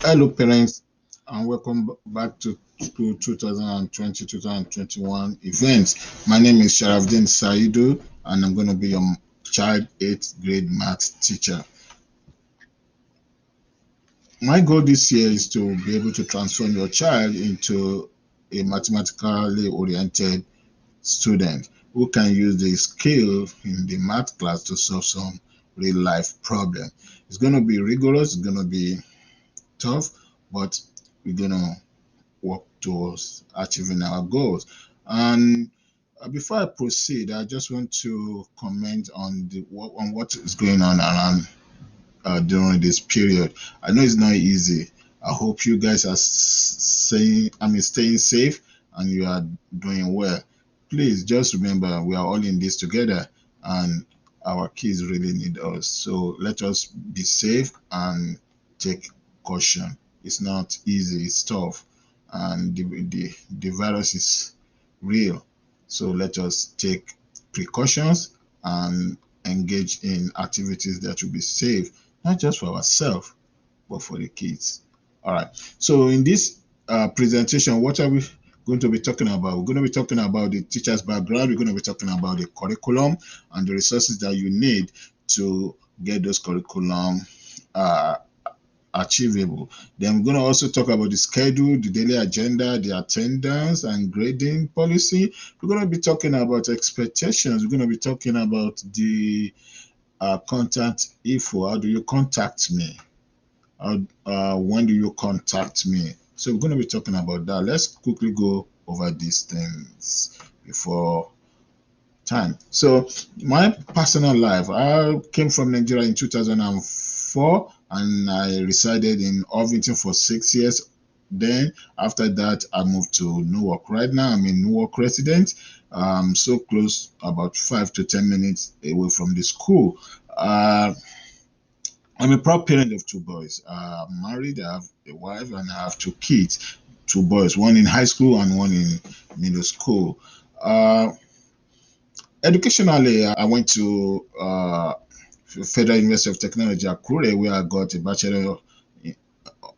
Hello, parents, and welcome back to School 2020-2021 events. My name is Sharafdin Saidu, and I'm going to be your child 8th grade math teacher. My goal this year is to be able to transform your child into a mathematically oriented student who can use the skill in the math class to solve some real life problem. It's going to be rigorous, it's going to be tough, but we're going to work towards achieving our goals. And before I proceed, I just want to comment on what is going on around during this period. I know it's not easy. I hope you guys are staying safe and you are doing well. Please just remember we are all in this together, and our kids really need us. So let us be safe and take caution. It's not easy, it's tough, and the virus is real. So let us take precautions and engage in activities that will be safe, not just for ourselves, but for the kids. All right. So in this presentation, what are we going to be talking about? We're going to be talking about the teacher's background. We're going to be talking about the curriculum and the resources that you need to get those curriculum uh, achievable. Then we're going to also talk about the schedule, the daily agenda, the attendance and grading policy. We're going to be talking about expectations. We're going to be talking about the contact info. How do you contact me? When do you contact me? So we're going to be talking about that. Let's quickly go over these things before time. So my personal life, I came from Nigeria in 2004 and I resided in Ovington for 6 years. Then after that, I moved to Newark. Right now, I'm a Newark resident. So close, about 5 to 10 minutes away from the school. I'm a proud parent of two boys. I'm married, I have a wife, and I have two kids, two boys, one in high school and one in middle school. Uh, Educationally, I went to Federal University of Technology, Akure, where I got a Bachelor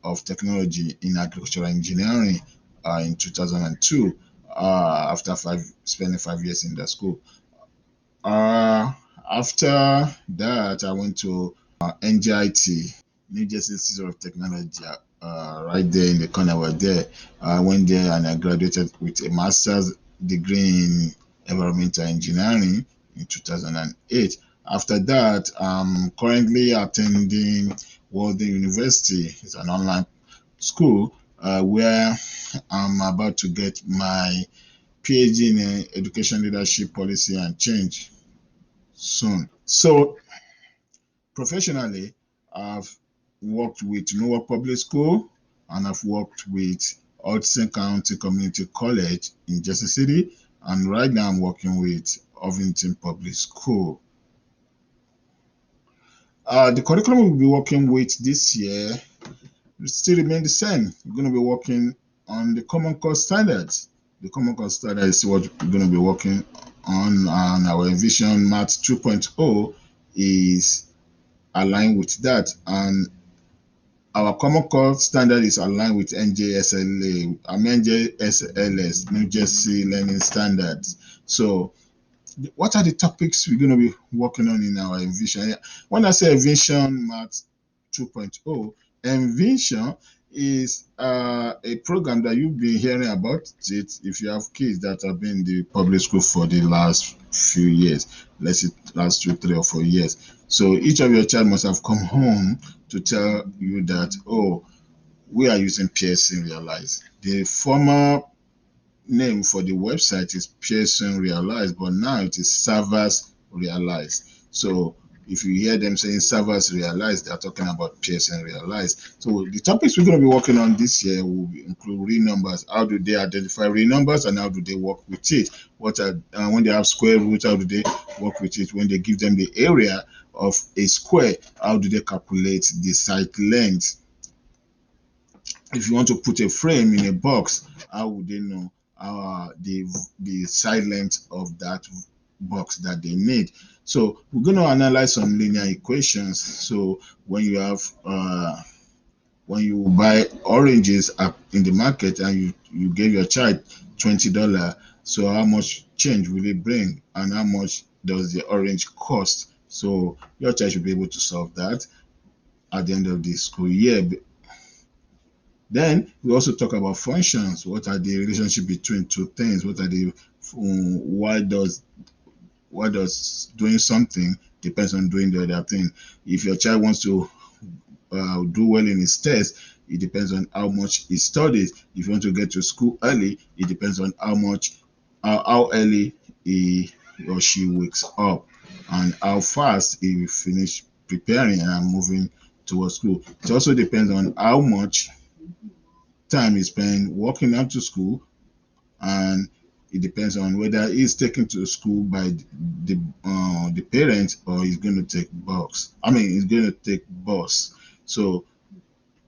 of Technology in Agricultural Engineering in 2002 after spending 5 years in the school. Uh, After that, I went to NJIT, New Jersey Institute of Technology, right there in the corner. Was there. I went there and I graduated with a master's degree in environmental engineering in 2008. After that, I'm currently attending Walden University. It's an online school where I'm about to get my PhD in education leadership policy and change soon. So professionally, I've worked with Newark Public School and I've worked with Hudson County Community College in Jersey City, and right now I'm working with Ovington Public School. The curriculum we'll be working with this year will still remain the same. We're going to be working on the Common Core standards. The Common Core standard is what we're going to be working on, and our Envision Math 2.0 is aligned with that. And our Common Core standard is aligned with NJSLA, NJSLS, New Jersey Learning Standards. So what are the topics we're going to be working on in our Envision? When I say Envision Math 2.0, Envision is a program that you've been hearing about it if you have kids that have been in the public school for the last few years, let's say last 2, 3, or 4 years. So each of your child must have come home to tell you that, oh, we are using Pearson Realize. The former name for the website is Pearson Realize, but now it is Servers Realize. So if you hear them saying Servers Realize, they're talking about Pearson Realize. So the topics we're going to be working on this year will include real numbers. How do they identify real numbers and how do they work with it? What are when they have square roots, how do they work with it? When they give them the area of a square, how do they calculate the side length? If you want to put a frame in a box, how would they know the side length of that box that they need? So we're going to analyze some linear equations. So when you have when you buy oranges up in the market and you gave your child $20, so how much change will it bring, and how much does the orange cost? So your child should be able to solve that at the end of the school year. Then we also talk about functions. What are the relationship between two things? What are the why does doing something depends on doing the other thing? If your child wants to do well in his test, it depends on how much he studies. If you want to get to school early, it depends on how early he or she wakes up and how fast he finish preparing and moving towards school. It also depends on how much time he spent walking up to school, and it depends on whether he's taken to school by the parents or he's going to take bus. I mean, he's going to take bus. So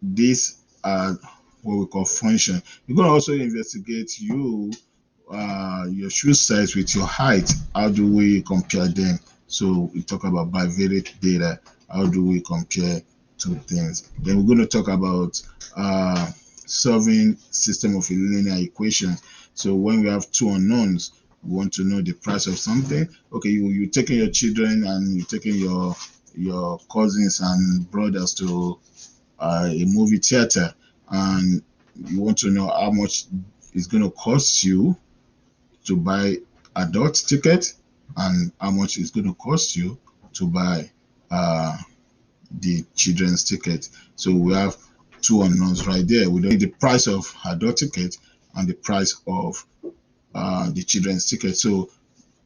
these are what we call function. You're going to also investigate your shoe size with your height. How do we compare them? So we talk about bivariate data. How do we compare two things? Then we're going to talk about solving system of linear equations. So when we have two unknowns, we want to know the price of something. Okay, you taking your children and you taking your cousins and brothers to a movie theater, and you want to know how much it's going to cost you to buy adult ticket and how much it's going to cost you to buy uh, the children's ticket. So we have two unknowns right there. We don't need the price of adult ticket and the price of the children's ticket. So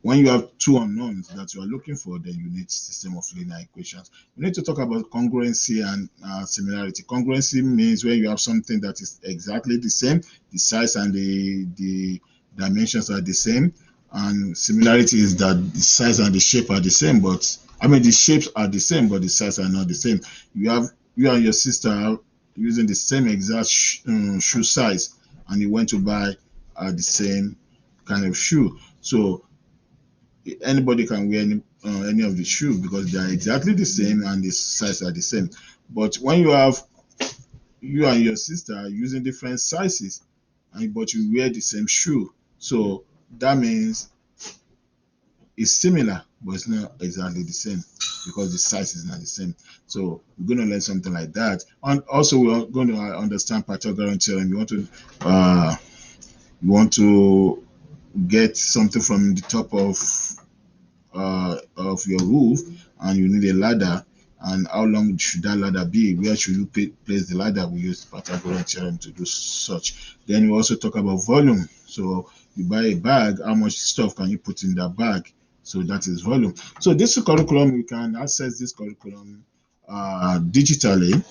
when you have two unknowns that you are looking for, then you need system of linear equations. We need to talk about congruency and similarity. Congruency means when you have something that is exactly the same, the size and the dimensions are the same, and similarity is that the size and the shape are the same, but I mean the shapes are the same, but the size are not the same. You and your sister using the same exact shoe size, and you went to buy the same kind of shoe. So anybody can wear any of the shoes because they are exactly the same and the size are the same. But when you have you and your sister using different sizes, and but you wear the same shoe, so that means it's similar, but it's not exactly the same because the size is not the same. So we're going to learn something like that. And also we're going to understand Pythagorean theorem. You want to get something from the top of your roof, and you need a ladder, and how long should that ladder be? Where should you place the ladder? We use Pythagorean theorem to do such. Then we also talk about volume. So you buy a bag, how much stuff can you put in that bag? So that is volume. So this curriculum, we can access this curriculum digitally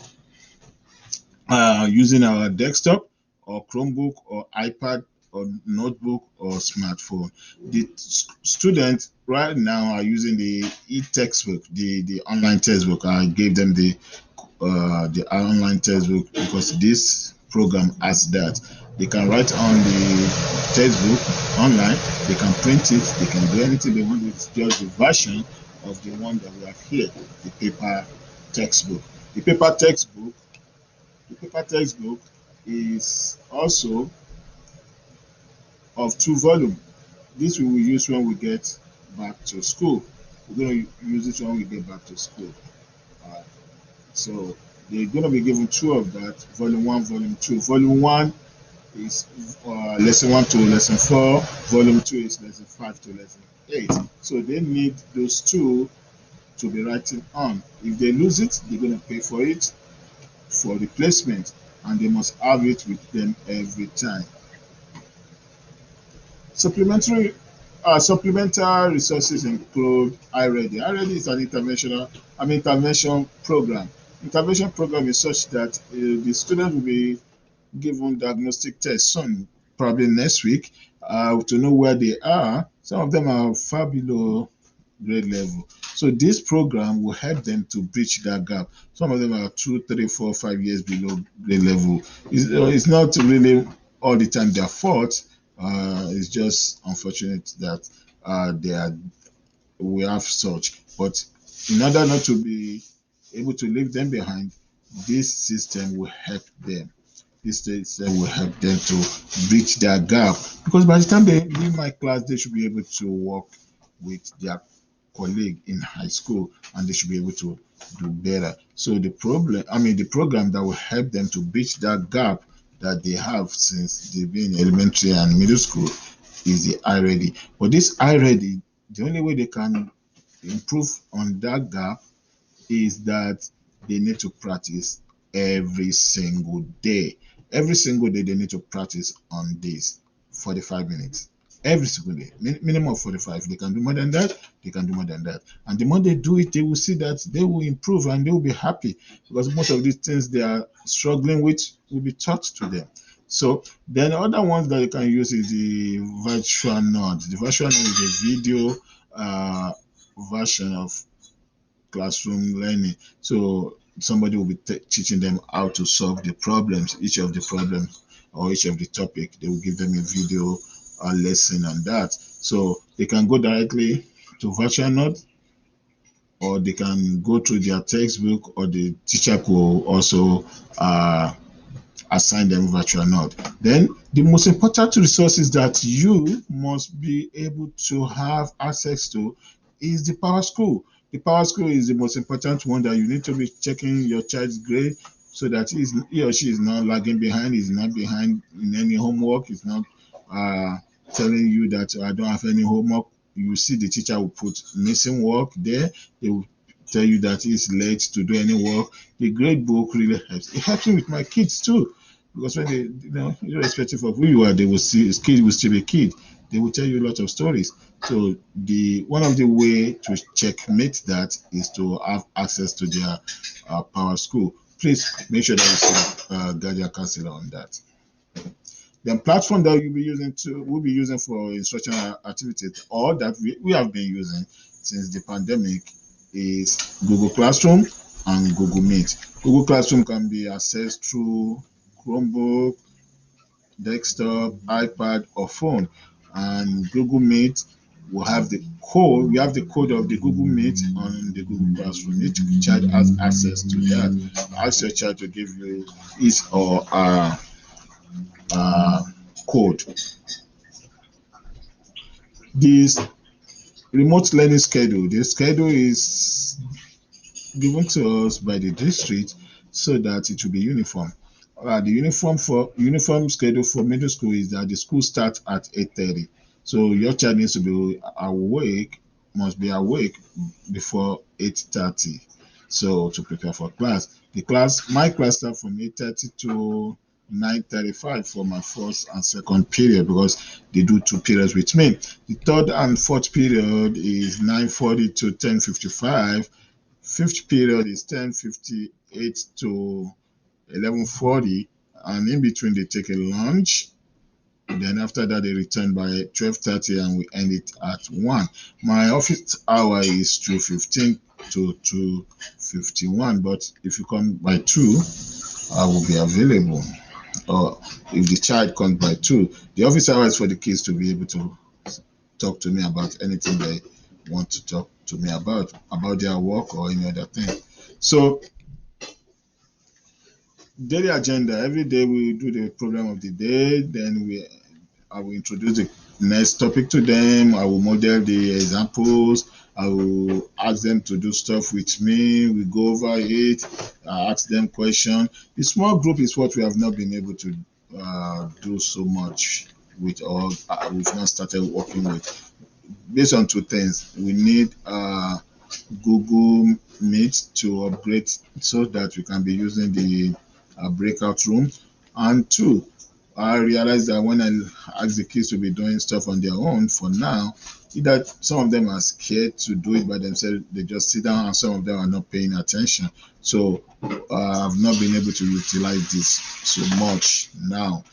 using our desktop or Chromebook or iPad or notebook or smartphone. The students right now are using the e-textbook, the online textbook. I gave them the online textbook because this program has that. They can write on the textbook online, they can print it, they can do anything they want. It's just the version of the one that we have here, the paper textbook. The paper textbook the paper textbook is also of two volumes. This we will use when we get back to school. We're going to use it when we get back to school. Uh, so they're going to be given two of that, volume one, volume two. Volume one is lesson one to lesson four. Volume two is lesson five to lesson eight. So they need those two to be writing on. If they lose it, they're going to pay for it for replacement, and they must have it with them every time. Supplementary supplementary resources include iReady. iReady is an intervention program. Intervention program is such that the student will be given diagnostic tests soon, probably next week, to know where they are. Some of them are far below grade level. So this program will help them to bridge that gap. Some of them are 2, 3, 4, 5 years below grade level. It's not really all the time their fault. It's just unfortunate that they are we have such. But in order not to be able to leave them behind, this system will help them. This system will help them to bridge their gap, because by the time they leave my class, they should be able to work with their colleague in high school, and they should be able to do better. So the program that will help them to bridge that gap that they have since they've been in elementary and middle school is the iReady. But this iReady, the only way they can improve on that gap is that they need to practice every single day. Every single day, they need to practice on this 45 minutes. Every single day, minimum of 45. If they can do more than that, they can do more than that. And the more they do it, they will see that they will improve and they will be happy, because most of these things they are struggling with will be taught to them. So then other ones that you can use is the virtual node. The virtual node is a video version of classroom learning. So somebody will be teaching them how to solve the problems, each of the problems or each of the topic. They will give them a video lesson on that. So they can go directly to virtual node, or they can go to their textbook, or the teacher could also assign them virtual node. Then the most important resources that you must be able to have access to is the Power School. The Power School is the most important one that you need to be checking your child's grade, so that he or she is not lagging behind, is not behind in any homework, is not telling you that I don't have any homework. You see the teacher will put missing work there. They will tell you that he's late to do any work. The grade book really helps. It helps me with my kids too, because when they, irrespective of who you are, they will see kid will still be kid. They will tell you a lot of stories. So the one of the way to checkmate that is to have access to their Power School. Please make sure that you see guardian counselor on that. The platform that we'll be using for instructional activities, or that we have been using since the pandemic, is Google Classroom and Google Meet. Google Classroom can be accessed through Chromebook, desktop, iPad, or phone. And Google Meet will have the code. We have the code of the Google Meet on the Google Classroom. Each child has access to that. Ask your child to give you his or her code. This remote learning schedule. The schedule is given to us by the district so that it will be uniform. The uniform schedule for middle school is that the school starts at 8:30. So your child needs to be awake, must be awake before 8:30. So to prepare for class. My class starts from 8:30 to 9:35 for my first and second period, because they do two periods with me. The third and fourth period is 9:40 to 10:55. Fifth period is 10:58 to 11:40, and in between they take a lunch. Then after that they return by 12:30, and we end it at 1. My office hour is 2:15 to 2:51, but if you come by 2, I will be available. Or if the child comes by 2, the office hour is for the kids to be able to talk to me about anything they want to talk to me about their work or any other thing. So daily agenda, every day we do the program of the day. Then I will introduce the next topic to them. I will model the examples. I will ask them to do stuff with me. We go over it. I ask them questions. The small group is what we have not been able to do so much with, or we've not started working with, based on two things. We need Google Meet to upgrade so that we can be using the breakout room. And two, I realized that when I ask the kids to be doing stuff on their own for now, either some of them are scared to do it by themselves, they just sit down, and some of them are not paying attention. So I've not been able to utilize this so much now.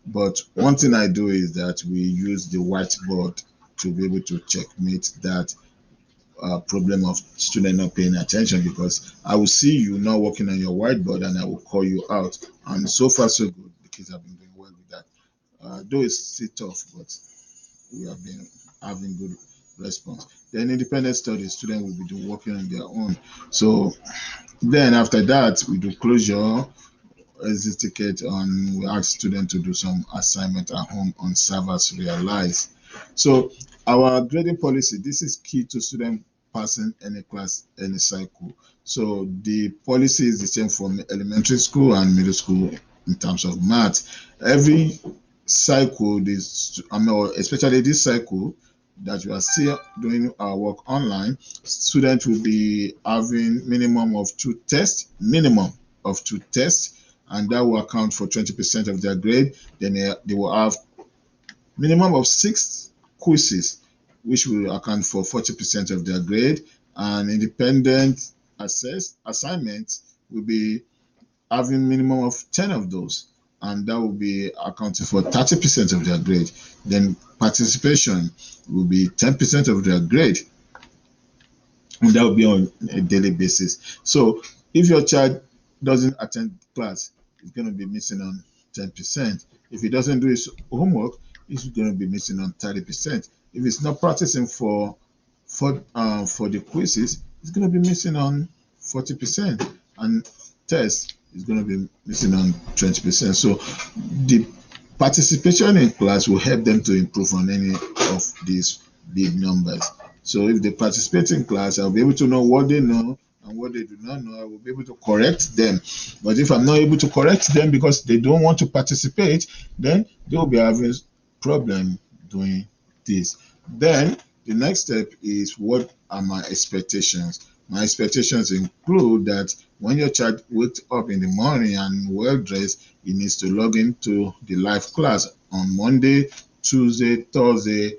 But one thing I do is that we use the whiteboard to be able to checkmate that problem of student not paying attention, because I will see you not working on your whiteboard and I will call you out. And so far, so good. The kids have been doing well with that. Though it's still tough, but we have been having good response. Then independent studies, students will be working on their own. So then after that, we do closure, exit ticket, and we ask students to do some assignment at home on servers realize. So our grading policy, this is key to student passing any class, any cycle. So the policy is the same for elementary school and middle school in terms of math. Every cycle, this, especially this cycle that we are still doing our work online, students will be having minimum of two tests, and that will account for 20% of their grade. Then they will have minimum of 6 quizzes, which will account for 40% of their grade, and independent assignments will be having minimum of 10 of those, and that will be accounting for 30% of their grade. Then participation will be 10% of their grade, and that will be on a daily basis. So if your child doesn't attend class, it's going to be missing on 10%. If he doesn't do his homework, he's going to be missing on 30%. If he's not practicing for the quizzes, he's going to be missing on 40%, and test is going to be missing on 20%. So the participation in class will help them to improve on any of these big numbers. So if they participate in class, I'll be able to know what they know and what they do not know. I will be able to correct them. But if I'm not able to correct them because they don't want to participate, then they will be having problem doing this. Then the next step is, what are my expectations? My expectations include that when your child wakes up in the morning and well dressed, he needs to log into the live class on Monday, Tuesday, Thursday,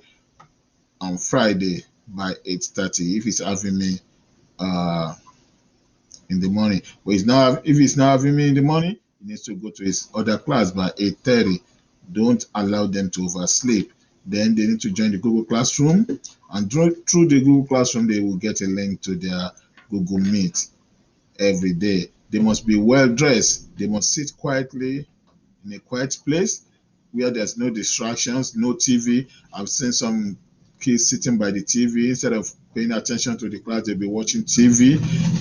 and Friday by 8:30 if he's having me uh, in the morning. But if he's not having me in the morning, he needs to go to his other class by 8:30. Don't allow them to oversleep. Then they need to join the Google Classroom, and through the Google Classroom, they will get a link to their Google Meet every day. They must be well dressed. They must sit quietly in a quiet place where there's no distractions, no TV. I've seen some kids sitting by the TV instead of paying attention to the class, they'll be watching TV.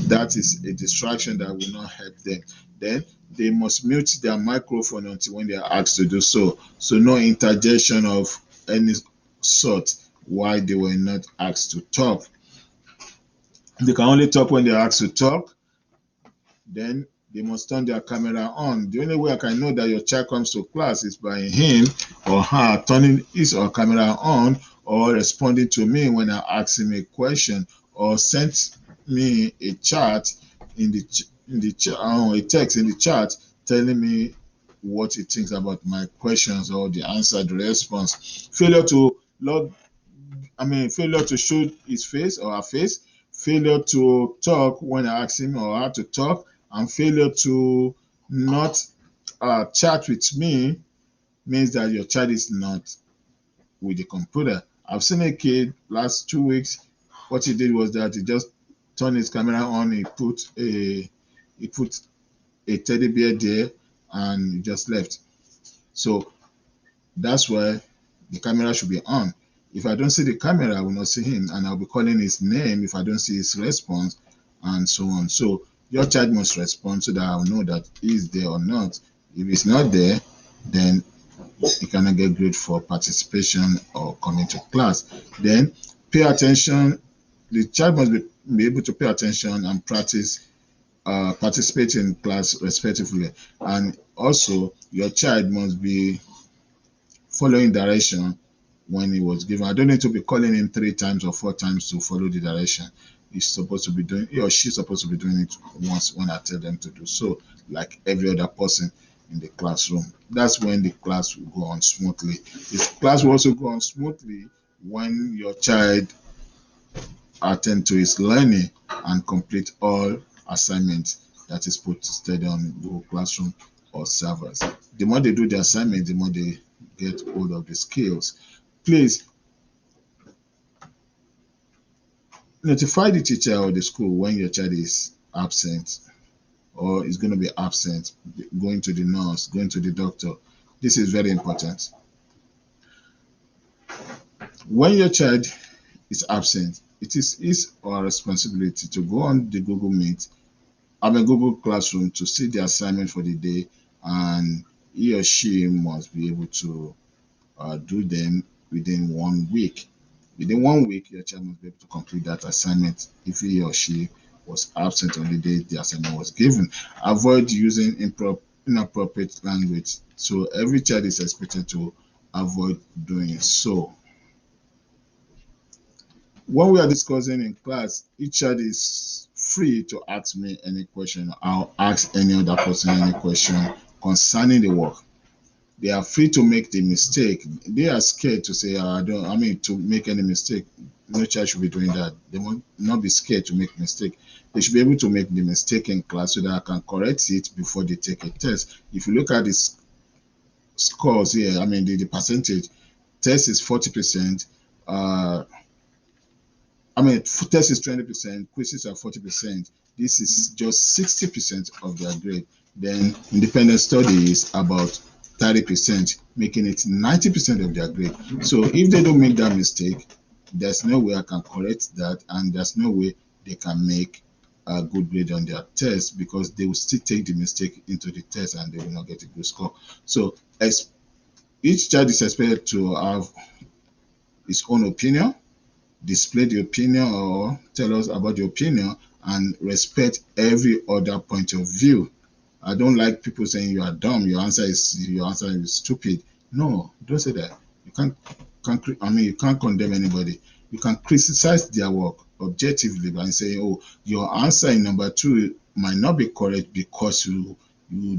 That is a distraction that will not help them. Then they must mute their microphone until when they are asked to do so. So no interjection of any sort while they were not asked to talk. They can only talk when they are asked to talk. Then they must turn their camera on. The only way I can know that your child comes to class is by him or her turning his or camera on, or responding to me when I ask him a question, or send me a chat in a text in the chat telling me what he thinks about my questions or the answer, the response. Failure to show his face or her face, failure to talk when I ask him or her to talk, and failure to not chat with me means that your child is not with the computer. I've seen a kid last 2 weeks. What he did was that he just turned his camera on. He put a teddy bear there and he just left. So that's why the camera should be on. If I don't see the camera, I will not see him, and I'll be calling his name if I don't see his response, and so on. So your child must respond so that I'll know that he's there or not. If he's not there, then he cannot get grade for participation or coming to class. Then pay attention. The child must be able to pay attention and participate in class respectively. And also, your child must be following direction when he was given. I don't need to be calling him 3 times or 4 times to follow the direction. He or she's supposed to be doing it once when I tell them to do so, like every other person in the classroom. That's when the class will go on smoothly. This class will also go on smoothly when your child attend to his learning and complete all assignments that is posted on Google Classroom or servers. The more they do the assignment, the more they get hold of the skills. Please notify the teacher or the school when your child is absent or is going to be absent, going to the nurse, going to the doctor. This is very important. When your child is absent, it is his or her responsibility to go on the Google Meet, Google Classroom, to see the assignment for the day, and he or she must be able to do them within 1 week. Within 1 week, your child must be able to complete that assignment if he or she was absent on the day the assignment was given. Avoid using inappropriate language. So every child is expected to avoid doing so. When we are discussing in class, each child is free to ask me any question. I'll ask any other person any question concerning the work. They are free to make the mistake. They are scared to say, to make any mistake. No child should be doing that. They must not be scared to make mistake. They should be able to make the mistake in class so that I can correct it before they take a test. If you look at this scores here, the percentage, test is 40%. Test is 20%, quizzes are 40%. This is just 60% of their grade. Then independent study is about 30%, making it 90% of their grade. So if they don't make that mistake, there's no way I can correct that, and there's no way they can make a good grade on their test, because they will still take the mistake into the test and they will not get a good score. So as each child is expected to have his own opinion, display the opinion or tell us about the opinion, and respect every other point of view. I don't like people saying you are dumb, your answer is stupid. No, don't say that. You can't condemn anybody. You can criticize their work objectively by saying, oh, your answer in number 2 might not be correct because you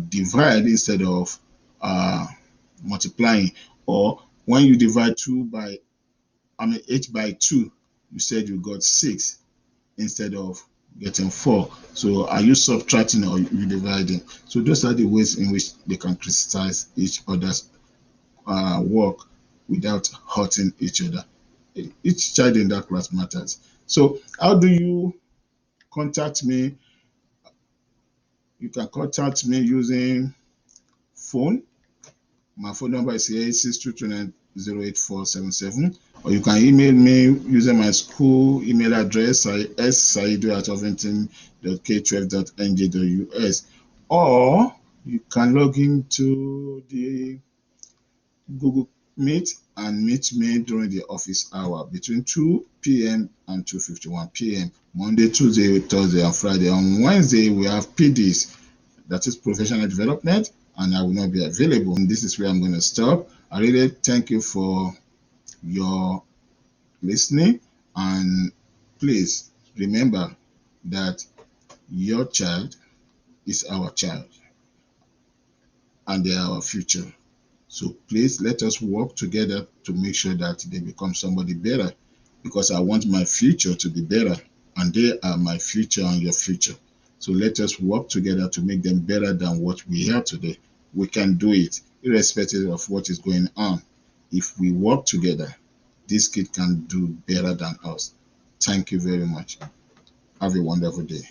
divide instead of multiplying, or when you divide 8 by 2, you said you got 6 instead of getting 4. So are you subtracting or you dividing? So those are the ways in which they can criticize each other's work without hurting each other. Each child in that class matters. So how do you contact me? You can contact me using phone. My phone number is 8622908477, or you can email me using my school email address, ssaidu@ovington.k12.ng.us, or you can log into the Google Meet and meet me during the office hour between 2 p.m. and 2:51 p.m. Monday, Tuesday, Thursday, and Friday. On Wednesday, we have PDs, that is professional development, and I will not be available. And this is where I'm going to stop. I really thank you for your listening, and please remember that your child is our child and they are our future. So please let us work together to make sure that they become somebody better, because I want my future to be better, and they are my future and your future. So let us work together to make them better than what we have today. We can do it irrespective of what is going on. If we work together, this kid can do better than us. Thank you very much. Have a wonderful day.